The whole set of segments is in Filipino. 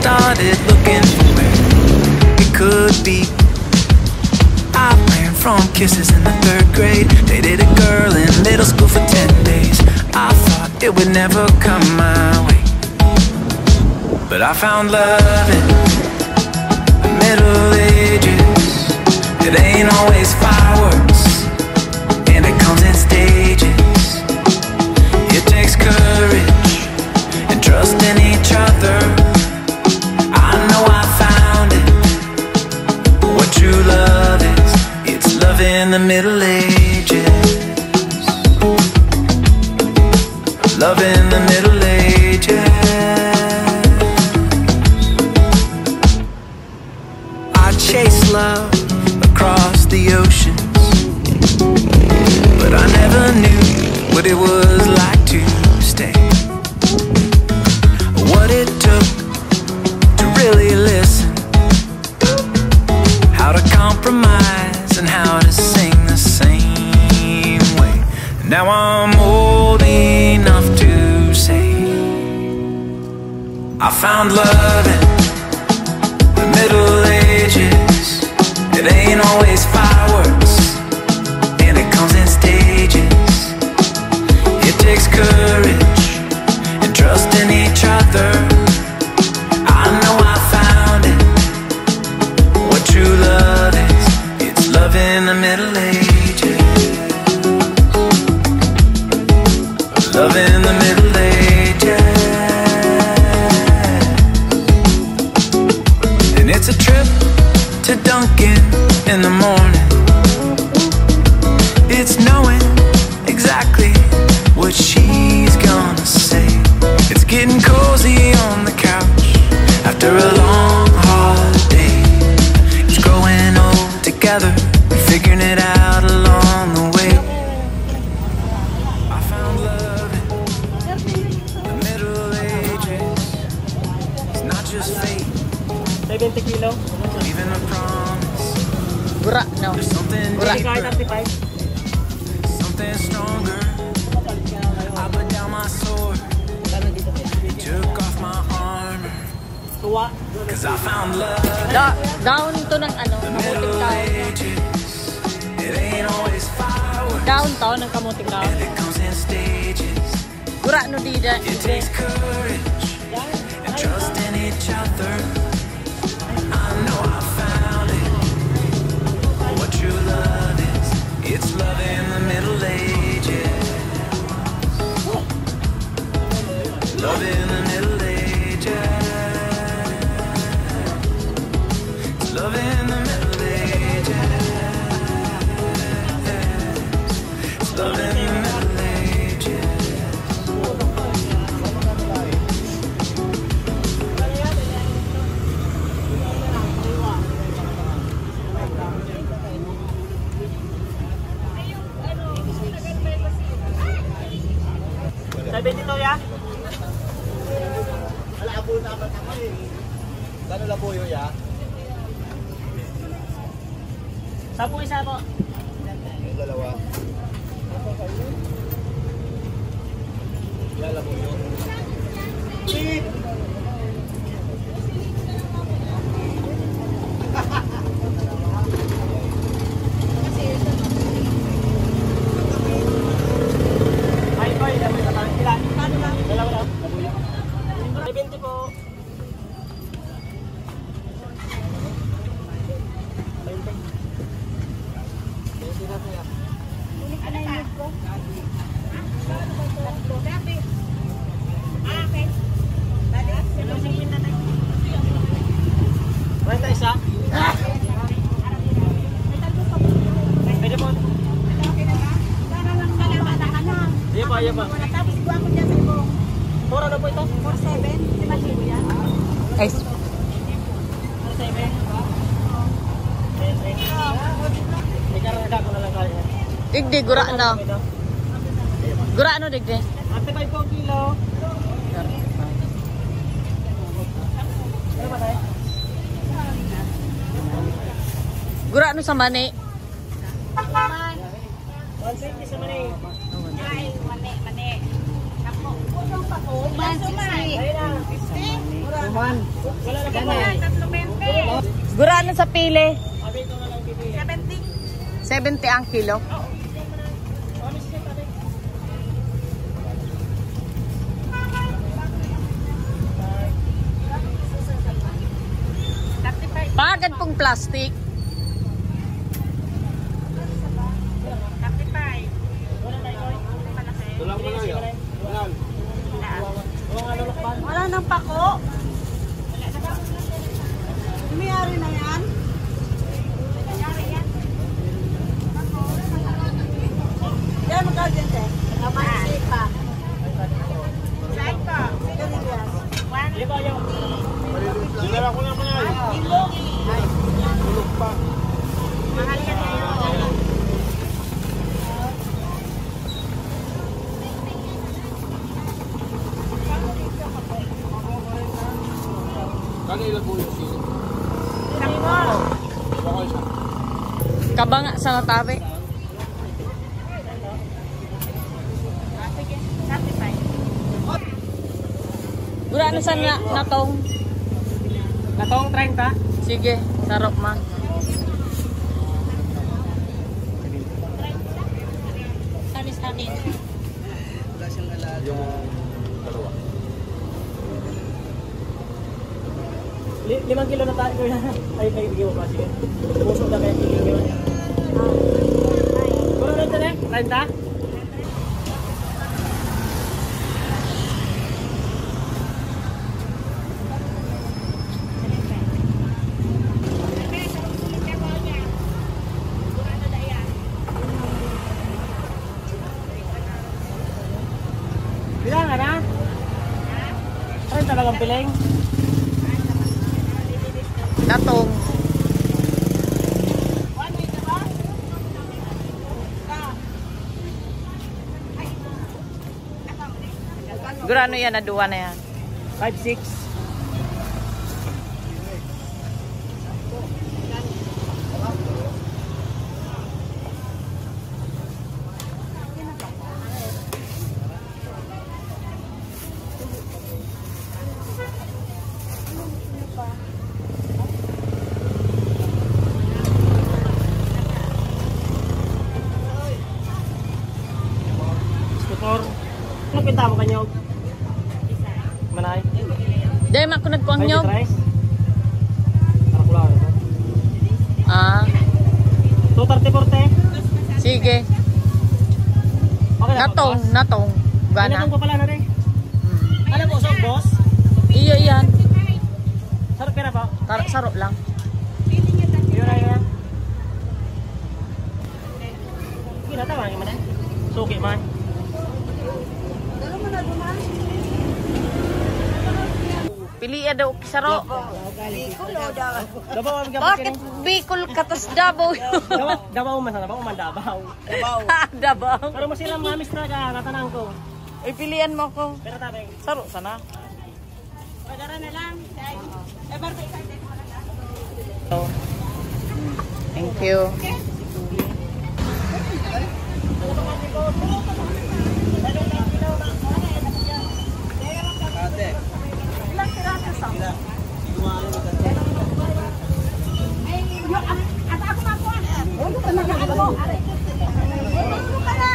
started looking for where it could be. I ran from kisses in the 3rd grade, dated a girl in middle school for 10 days. I thought it would never come my way, but I found love in the Middle Ages. It ain't always fireworks, and it comes in stages. It takes courage and trust in each other. I know I found it, what true love is. It's love in the Middle Ages. Love in the Middle Ages. I chase love across the oceans, but I never knew what it was like to stay. What it took to really listen, how to compromise and how to sing the same way. And now I'm old enough to say I found love in the Middle Ages. It ain't always fireworks, and it comes in stages. It takes courage and trust in each other. I know I found it, what true love is. It's love in the Middle Ages. Love in the Middle Ages. And it's a trip to Dunkin' in the morning. It's knowing exactly what she's gonna say. It's getting cozy on the couch after a long hard day. It's growing old together and figuring it out along the way. I found love in the Middle Ages. It's not just fate, 70 kilo. even a promise. Gura, no. There's something Gura. deeper, something stronger. I put down my sword, took off my armor, Tuwa. cause I found love. Down to ng ano, The kamuting Middle tao. Ages. It ain't always fireworks, Down to ng kamuting tao. and it comes in stages. Gura, no di da. It takes courage and trust in each other. I know I found it, what true love is. It's love in the Middle Ages. Love in the Middle Ages. It's love in the Middle Ages. It's love in the Middle Ages. Sabi dito ya. Gano labuyo ya? 10 isa po. Yung dalawa. Yan labuyo. Ay, koy, dami na tayo. Ilan? Dalawa lang. Labuyo. 70 po. Renta isa? Pwede po. Iya pa, iya pa. Mura na po ito? 4.7. Ay, 4.7. May karanaga ko na lang tayo. digdi, gura no. Gura no, digdi. 35 po kilo. Ano ba tayo? Gura no sa mani. 120 sa manay. Ay, mani. Ayun na. Kuman. Wala na pa ba? Gurano sa pili? Abi ito na lang pipili. 70 ang kilo. Pagad pong plastic. Tulang mo lang yun. Tulang. Wala nang pako. Mayari na yan. Yan mo ka dyan, te. Kamansi pa. Saan pa? Di ba yung Sinara ko naman ay. Tulog pa. Mahal ka tayo. Kanila po yung sili. Baka isa. Kabanga sa natabi. Gurano sa natong? natong 30? Sige, sarap man. Sanis-sanis. Yung dalawa. 5 kilo na tayo na. Ay, bigyan mo pa sige. Puso na kaya kilo. Pero nito na, 30? Bilang na? 30 talagang piling. Natong. Gurano yan, naduwa na yan. 5-6. Skutor. Ano pinta mo kanyo? Manay. Dahil ako nagkuang Ay, nyog. rice. Karakular. Ah, 230-40. sige. Okay na Natong, boss? natong. Ay, Gana. natong pa pala na rin. Ano po, so boss? Iyo yan. Sarap ka na po? Sarap lang. Yun na yun. Sige na, tama nga man eh. Suki man. Pili daw kisaro. Dabaw ang Bakit Bicol katas Davao? Dabaw man sana, man Dabaw. Davao. Pero masilang mamis na ka, katanang ko. Ay, pilian mo ko. Pero tabi. Saro sana. Pagdara na lang. Thank you. Ate. Ilang siraso sa? At ako makuha. Ano ka nagkakalo mo? Ano ka na?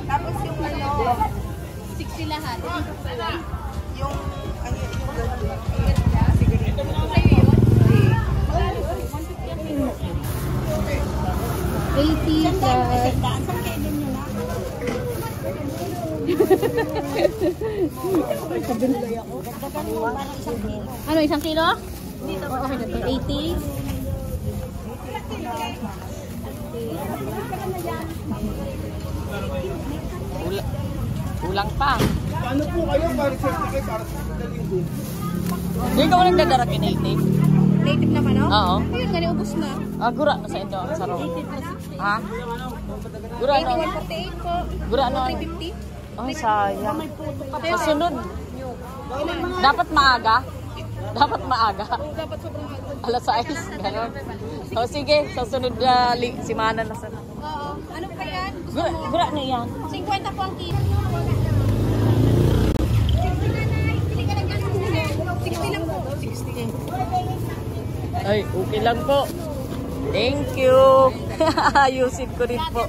Tapos yung ano, 60 lahat. Yung ano yung sigurito. Sa'yo yun? 80 Ano, 1 kilo? Okay na to, 80. Kulang pa. Paano po kayo para certificate para sa linggo? Hindi ka walang dadarag in native. Native naman, no? Oo. Ayun, ganun, ubus na. Gura na sa inyo. Sa ro. Ha? Gura ano? 8148 po. Gura ano? 350. Oh, sayang. Sa sunod. Dapat maaga. Dapat maaga. Dapat sobrang aga. Alas 6. Ganon. O sige, sa sunod na simana na sana. Oo. Ano pa yan? Gura na yan. 50 po ang kilo. 60 lang po. 60. Ay, okay lang po. Thank you. Ayusin ko rin po.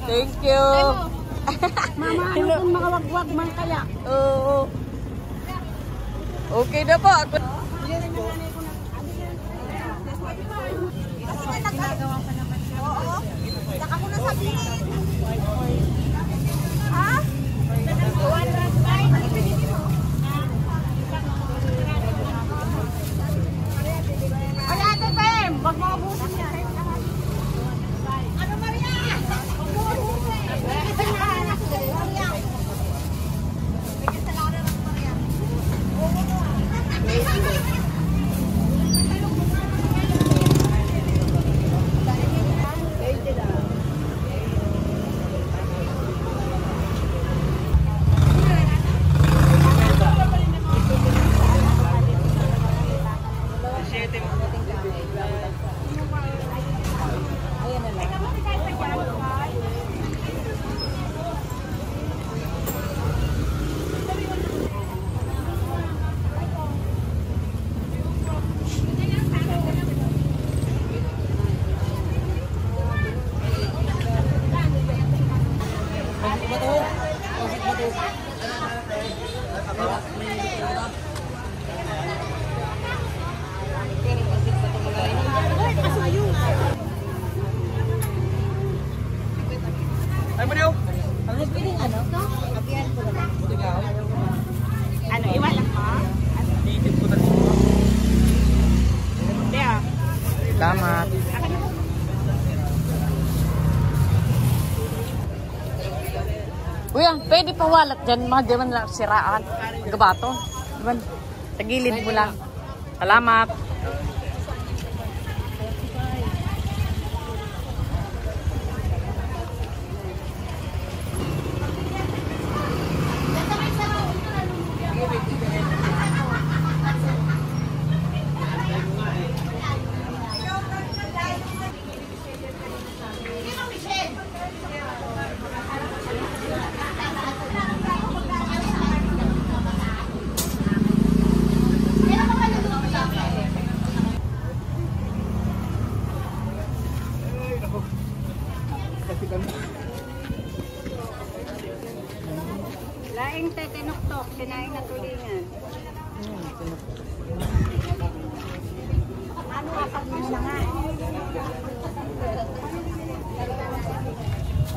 Thank you. Mama, ano kung makawagwag man kaya? Oo. Okay na po. Ako... Ginagawa pa naman siya. Oo. Saka ko na sabihin. Ha? Ay, Ate Pem, wag mo abusin niya. Ano, Maria? Wag mo abusin. Maria. Bigyan sa laro ng Maria. Ano, iwan lang po? Salamat. Kuya, pwede pa walat dyan. Mga diman lang siraan. Gabato. Diban, tagilid mo lang. Salamat. Laing tetinuktok, sinaing na tulingan. Ano kapag mo na nga?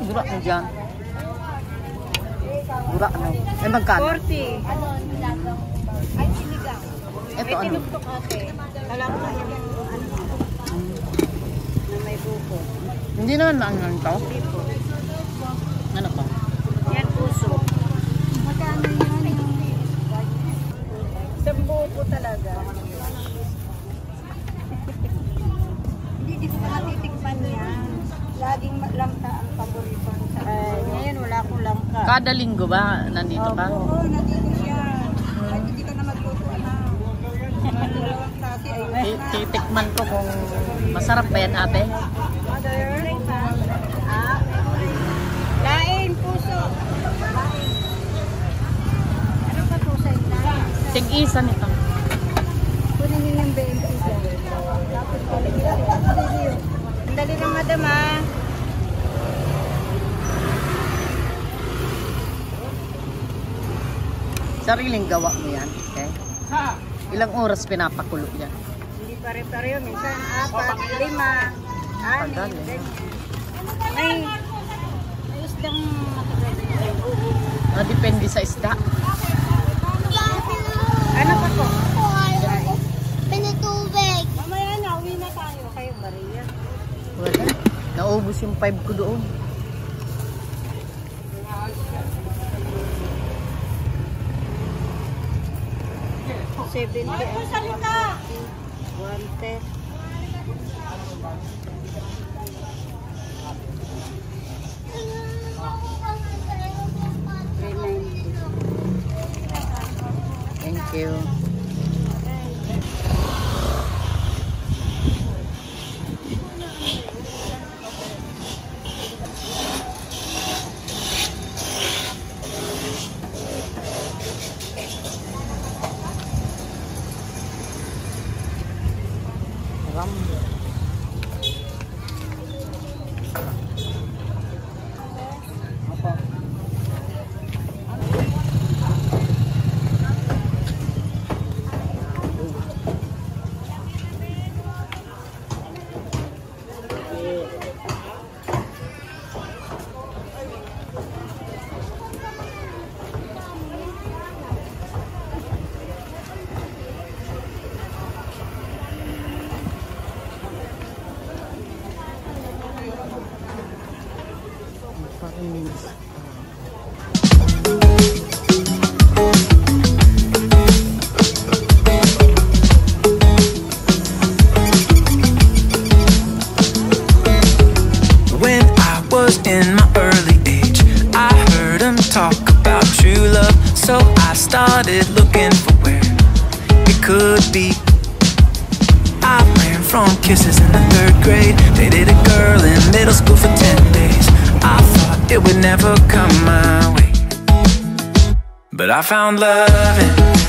Gura na dyan. Gura na. Ay, magkano? 40. Ay, sinigang. Ito May ano? tinuktok ate. Kala ko yung na may buko. Hindi naman ano ito. Tipo. Ano to? Yan puso. Magkano yan? Isang buko talaga. Hindi ko natitikman yan. Laging langka ang paborito ko sa ngayon wala akong langka. Kada linggo ba nandito ka? Oo, nandito siya. Kahit hindi ka na magluto na. Dalawang klase ay Titikman ko kung masarap ba yan, ate? Mother? Lain, puso. Ano pa po sa lain? Tig-isa nito. Kunin niyo yung BNP dyan. Tapos kunin niyo. Ang dali ng madam ah. Sariling gawa mo yan, okay? Ilang oras pinapakulo yan? Hindi pare-pareho. Minsan 4, 5, 6. Tagal eh. May isdang matagal. Depende sa isda. Ano pa po? Pinatubig. Mamaya na, uwi na tayo. Kayo, Maria. Wala. Naubos yung 5 ko doon. 70. Ay, salita! 110. Thank you. When I was in my early age, I heard them talk about true love, so I started looking for where it could be. I ran from kisses in the 3rd grade, dated a girl in middle school for 10 days. I thought it would never come my way, but I found love and